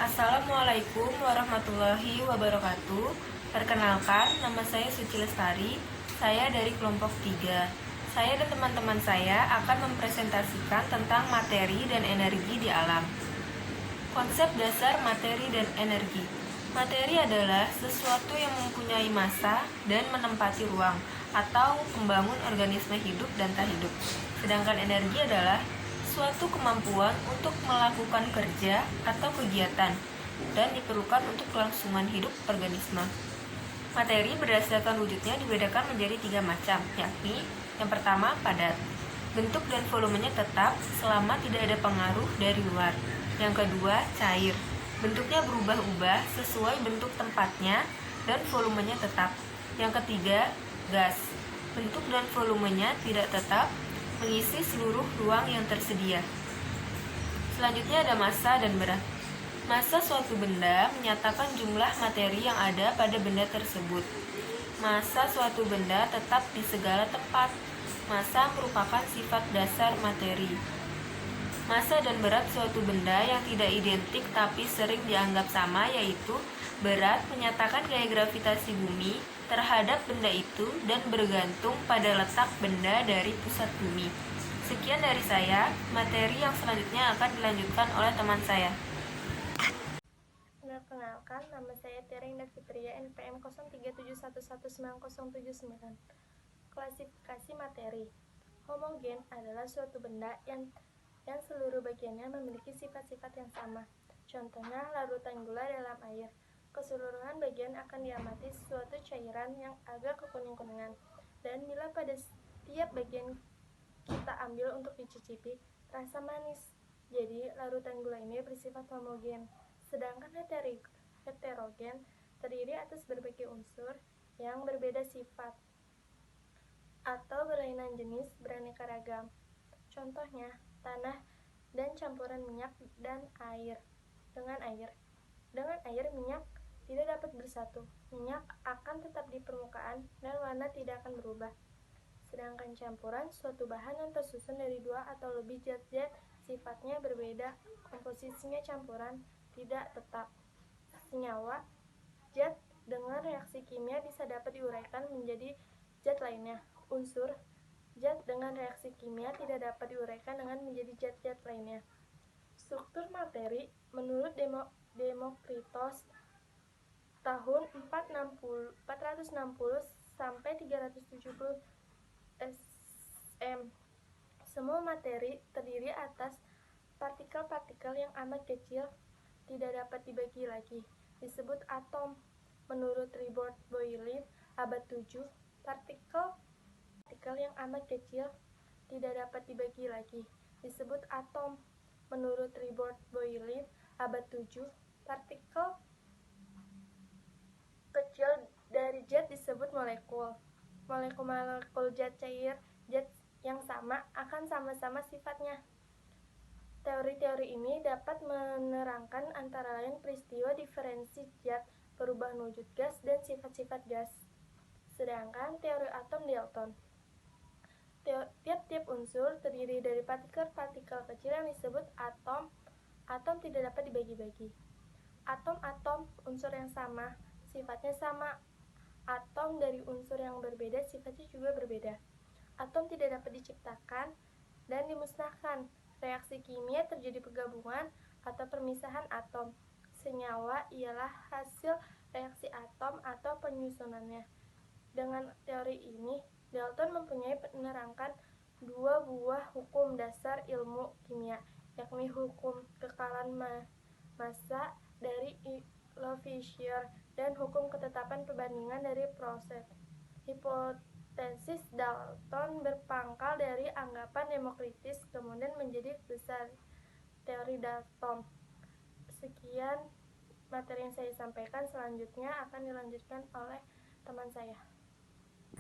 Assalamualaikum warahmatullahi wabarakatuh. Perkenalkan, nama saya Suci Lestari. Saya dari kelompok 3. Saya dan teman-teman saya akan mempresentasikan tentang materi dan energi di alam. Konsep dasar materi dan energi. Materi adalah sesuatu yang mempunyai massa dan menempati ruang atau membangun organisme hidup dan tak hidup. Sedangkan energi adalah suatu kemampuan untuk melakukan kerja atau kegiatan dan diperlukan untuk kelangsungan hidup organisme. Materi berdasarkan wujudnya dibedakan menjadi 3 macam, yakni yang pertama padat. Bentuk dan volumenya tetap selama tidak ada pengaruh dari luar. Yang kedua cair. Bentuknya berubah-ubah sesuai bentuk tempatnya dan volumenya tetap. Yang ketiga gas. Bentuk dan volumenya tidak tetap, mengisi seluruh ruang yang tersedia. Selanjutnya ada massa dan berat. Massa suatu benda menyatakan jumlah materi yang ada pada benda tersebut. Massa suatu benda tetap di segala tempat. Massa merupakan sifat dasar materi. Massa dan berat suatu benda yang tidak identik tapi sering dianggap sama, yaitu berat menyatakan gaya gravitasi bumi terhadap benda itu dan bergantung pada letak benda dari pusat bumi. Sekian dari saya. Materi yang selanjutnya akan dilanjutkan oleh teman saya. Perkenalkan, nama saya Tiara Indah Fitria, NPM 0371190079. Klasifikasi materi. Homogen adalah suatu benda yang seluruh bagiannya memiliki sifat-sifat yang sama. Contohnya, larutan gula dalam air. Keseluruhan bagian akan diamati suatu cairan yang agak kekuning-kuningan. Dan bila pada setiap bagian kita ambil untuk dicicipi, terasa manis. Jadi, larutan gula ini bersifat homogen. Sedangkan heterogen terdiri atas berbagai unsur yang berbeda sifat atau berlainan jenis beraneka ragam. Contohnya, tanah dan campuran minyak dan air. Dengan air, minyak tidak dapat bersatu. Minyak akan tetap di permukaan dan warna tidak akan berubah. Sedangkan campuran suatu bahan yang tersusun dari 2 atau lebih zat-zat sifatnya berbeda, komposisinya campuran tidak tetap. Senyawa, zat dengan reaksi kimia bisa dapat diuraikan menjadi zat lainnya. Unsur, zat dengan reaksi kimia tidak dapat diuraikan dengan menjadi zat-zat lainnya. Struktur materi menurut Demokritos tahun 460 sampai 370 SM. Semua materi terdiri atas partikel-partikel yang amat kecil, tidak dapat dibagi lagi, disebut atom. Menurut Robert Boyle abad 7, partikel yang amat kecil tidak dapat dibagi lagi, disebut atom. Menurut Robert Boyle abad 7, partikel kecil dari zat disebut molekul. Molekul zat cair, zat yang sama akan sama-sama sifatnya. Teori-teori ini dapat menerangkan antara lain peristiwa diferensi zat, perubahan wujud gas, dan sifat-sifat gas. Sedangkan teori atom Dalton, tiap-tiap unsur terdiri dari partikel-partikel kecil yang disebut atom. Atom tidak dapat dibagi-bagi. Atom-atom unsur yang sama, sifatnya sama. Atom dari unsur yang berbeda, sifatnya juga berbeda. Atom tidak dapat diciptakan dan dimusnahkan. Reaksi kimia terjadi penggabungan atau permisahan atom. Senyawa ialah hasil reaksi atom atau penyusunannya. Dengan teori ini, Dalton mempunyai menerangkan 2 buah hukum dasar ilmu kimia, yakni hukum kekalan massa dari Lavoisier dan hukum ketetapan perbandingan dari proses. Hipotesis Dalton berpangkal dari anggapan Demokritos kemudian menjadi besar teori Dalton. Sekian materi yang saya sampaikan, selanjutnya akan dilanjutkan oleh teman saya.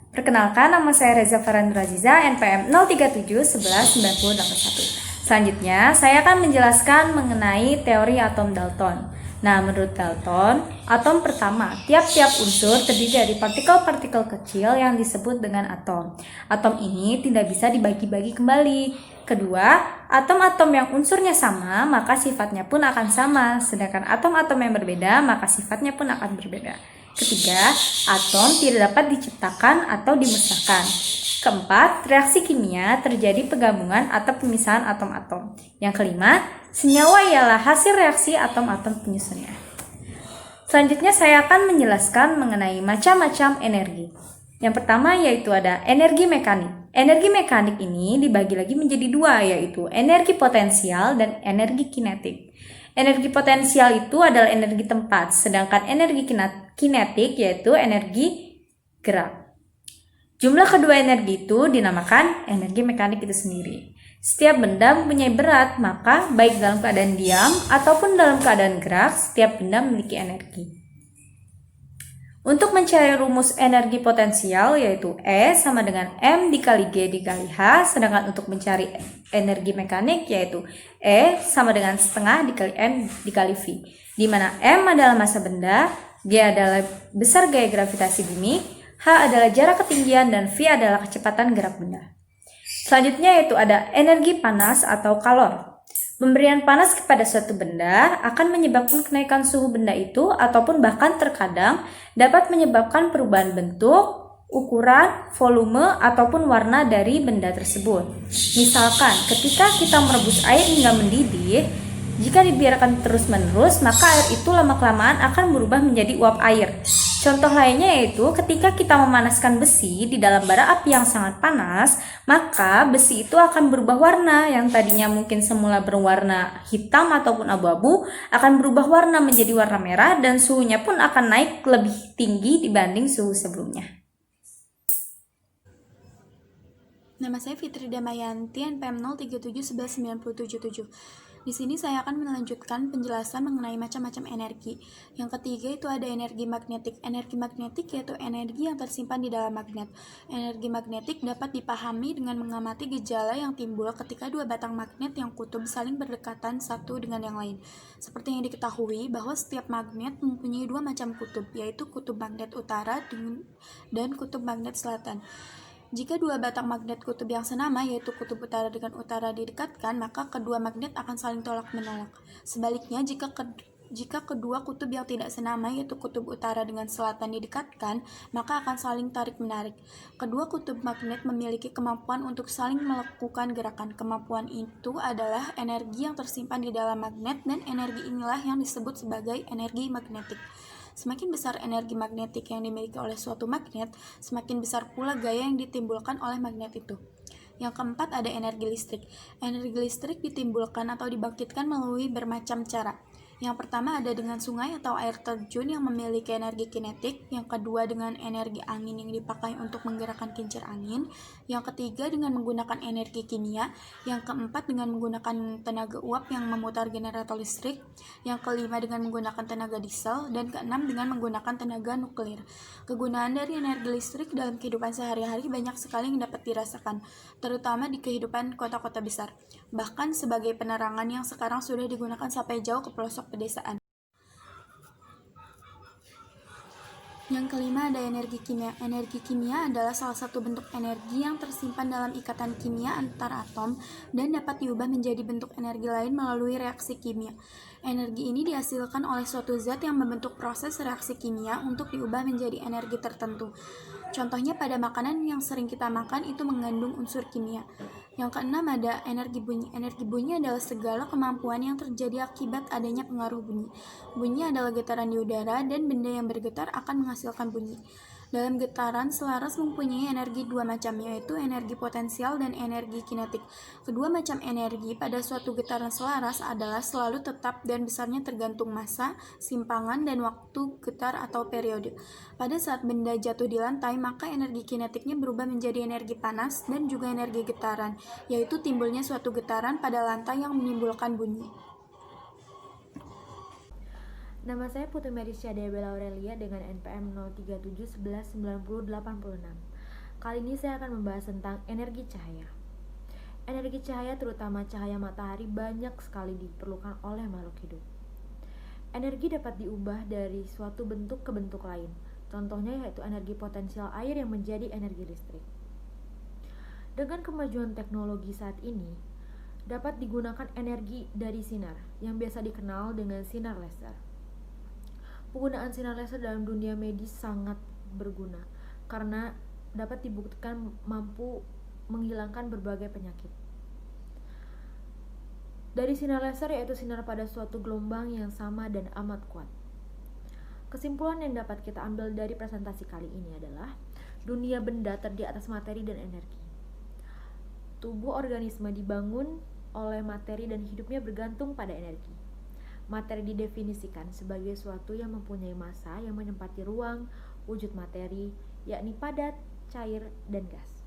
Perkenalkan, nama saya Reza Farandra Aziza, NPM 037119081. Selanjutnya, saya akan menjelaskan mengenai teori atom Dalton. Nah, menurut Dalton, atom pertama, tiap-tiap unsur terdiri dari partikel-partikel kecil yang disebut dengan atom. Atom ini tidak bisa dibagi-bagi kembali. Kedua, atom-atom yang unsurnya sama, maka sifatnya pun akan sama. Sedangkan atom-atom yang berbeda, maka sifatnya pun akan berbeda. Ketiga, atom tidak dapat diciptakan atau dimusnahkan. Keempat, reaksi kimia terjadi penggabungan atau pemisahan atom-atom. Yang kelima, senyawa ialah hasil reaksi atom-atom penyusunnya. Selanjutnya saya akan menjelaskan mengenai macam-macam energi. Yang pertama yaitu ada energi mekanik. Energi mekanik ini dibagi lagi menjadi dua, yaitu energi potensial dan energi kinetik. Energi potensial itu adalah energi tempat, sedangkan energi kinetik yaitu energi gerak. Jumlah kedua energi itu dinamakan energi mekanik itu sendiri. Setiap benda mempunyai berat, maka baik dalam keadaan diam ataupun dalam keadaan gerak, setiap benda memiliki energi. Untuk mencari rumus energi potensial yaitu E sama dengan M dikali G dikali H, sedangkan untuk mencari energi mekanik yaitu E sama dengan setengah dikali M dikali V, di mana M adalah massa benda, G adalah besar gaya gravitasi bumi, H adalah jarak ketinggian, dan V adalah kecepatan gerak benda. Selanjutnya yaitu ada energi panas atau kalor. Pemberian panas kepada suatu benda akan menyebabkan kenaikan suhu benda itu ataupun bahkan terkadang dapat menyebabkan perubahan bentuk, ukuran, volume, ataupun warna dari benda tersebut. Misalkan ketika kita merebus air hingga mendidih, jika dibiarkan terus-menerus, maka air itu lama-kelamaan akan berubah menjadi uap air. Contoh lainnya yaitu ketika kita memanaskan besi di dalam bara api yang sangat panas, maka besi itu akan berubah warna, yang tadinya mungkin semula berwarna hitam ataupun abu-abu akan berubah warna menjadi warna merah, dan suhunya pun akan naik lebih tinggi dibanding suhu sebelumnya. Nama saya Fitri Damayanti, NPM 037119777. Di sini saya akan melanjutkan penjelasan mengenai macam-macam energi. Yang ketiga itu ada energi magnetik. Energi magnetik yaitu energi yang tersimpan di dalam magnet. Energi magnetik dapat dipahami dengan mengamati gejala yang timbul ketika dua batang magnet yang kutub saling berdekatan satu dengan yang lain. Seperti yang diketahui bahwa setiap magnet mempunyai dua macam kutub, yaitu kutub magnet utara dan kutub magnet selatan. Jika dua batang magnet kutub yang senama, yaitu kutub utara dengan utara didekatkan, maka kedua magnet akan saling tolak-menolak. Sebaliknya, jika kedua kutub yang tidak senama, yaitu kutub utara dengan selatan didekatkan, maka akan saling tarik-menarik. Kedua kutub magnet memiliki kemampuan untuk saling melakukan gerakan. Kemampuan itu adalah energi yang tersimpan di dalam magnet, dan energi inilah yang disebut sebagai energi magnetik. Semakin besar energi magnetik yang dimiliki oleh suatu magnet, semakin besar pula gaya yang ditimbulkan oleh magnet itu. Yang keempat ada energi listrik. Energi listrik ditimbulkan atau dibangkitkan melalui bermacam cara. Yang pertama ada dengan sungai atau air terjun yang memiliki energi kinetik. Yang kedua dengan energi angin yang dipakai untuk menggerakkan kincir angin. Yang ketiga dengan menggunakan energi kimia. Yang keempat dengan menggunakan tenaga uap yang memutar generator listrik. Yang kelima dengan menggunakan tenaga diesel. Dan keenam dengan menggunakan tenaga nuklir. Kegunaan dari energi listrik dalam kehidupan sehari-hari banyak sekali yang dapat dirasakan, terutama di kehidupan kota-kota besar. Bahkan sebagai penerangan yang sekarang sudah digunakan sampai jauh ke pelosok pedesaan. Yang kelima ada energi kimia. Energi kimia adalah salah satu bentuk energi yang tersimpan dalam ikatan kimia antar atom dan dapat diubah menjadi bentuk energi lain melalui reaksi kimia. Energi ini dihasilkan oleh suatu zat yang membentuk proses reaksi kimia untuk diubah menjadi energi tertentu. Contohnya pada makanan yang sering kita makan itu mengandung unsur kimia. Yang keenam ada energi bunyi. Energi bunyi adalah segala kemampuan yang terjadi akibat adanya pengaruh bunyi. Bunyi adalah getaran di udara dan benda yang bergetar akan menghasilkan bunyi. Dalam getaran, selaras mempunyai energi dua macam, yaitu energi potensial dan energi kinetik. Kedua macam energi pada suatu getaran selaras adalah selalu tetap dan besarnya tergantung massa, simpangan, dan waktu getar atau periode. Pada saat benda jatuh di lantai, maka energi kinetiknya berubah menjadi energi panas dan juga energi getaran, yaitu timbulnya suatu getaran pada lantai yang menimbulkan bunyi. Nama saya Putri Medisya Debela Aurelia dengan NPM 037119086. Kali ini saya akan membahas tentang energi cahaya. Energi cahaya, terutama cahaya matahari, banyak sekali diperlukan oleh makhluk hidup. Energi dapat diubah dari suatu bentuk ke bentuk lain. Contohnya yaitu energi potensial air yang menjadi energi listrik. Dengan kemajuan teknologi saat ini, dapat digunakan energi dari sinar yang biasa dikenal dengan sinar laser. Penggunaan sinar laser dalam dunia medis sangat berguna karena dapat dibuktikan mampu menghilangkan berbagai penyakit. Dari sinar laser yaitu sinar pada suatu gelombang yang sama dan amat kuat. Kesimpulan yang dapat kita ambil dari presentasi kali ini adalah dunia benda terdiri atas materi dan energi. Tubuh organisme dibangun oleh materi dan hidupnya bergantung pada energi. Materi didefinisikan sebagai suatu yang mempunyai massa yang menempati ruang wujud materi, yakni padat, cair, dan gas.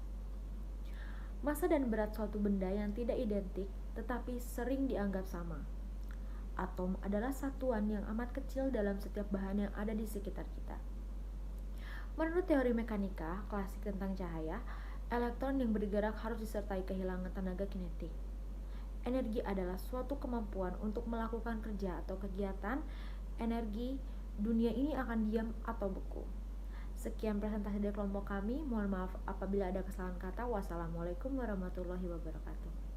Massa dan berat suatu benda yang tidak identik tetapi sering dianggap sama. Atom adalah satuan yang amat kecil dalam setiap bahan yang ada di sekitar kita. Menurut teori mekanika klasik tentang cahaya, elektron yang bergerak harus disertai kehilangan tenaga kinetik. Energi adalah suatu kemampuan untuk melakukan kerja atau kegiatan. Energi dunia ini akan diam atau beku. Sekian presentasi dari kelompok kami. Mohon maaf apabila ada kesalahan kata. Wassalamualaikum warahmatullahi wabarakatuh.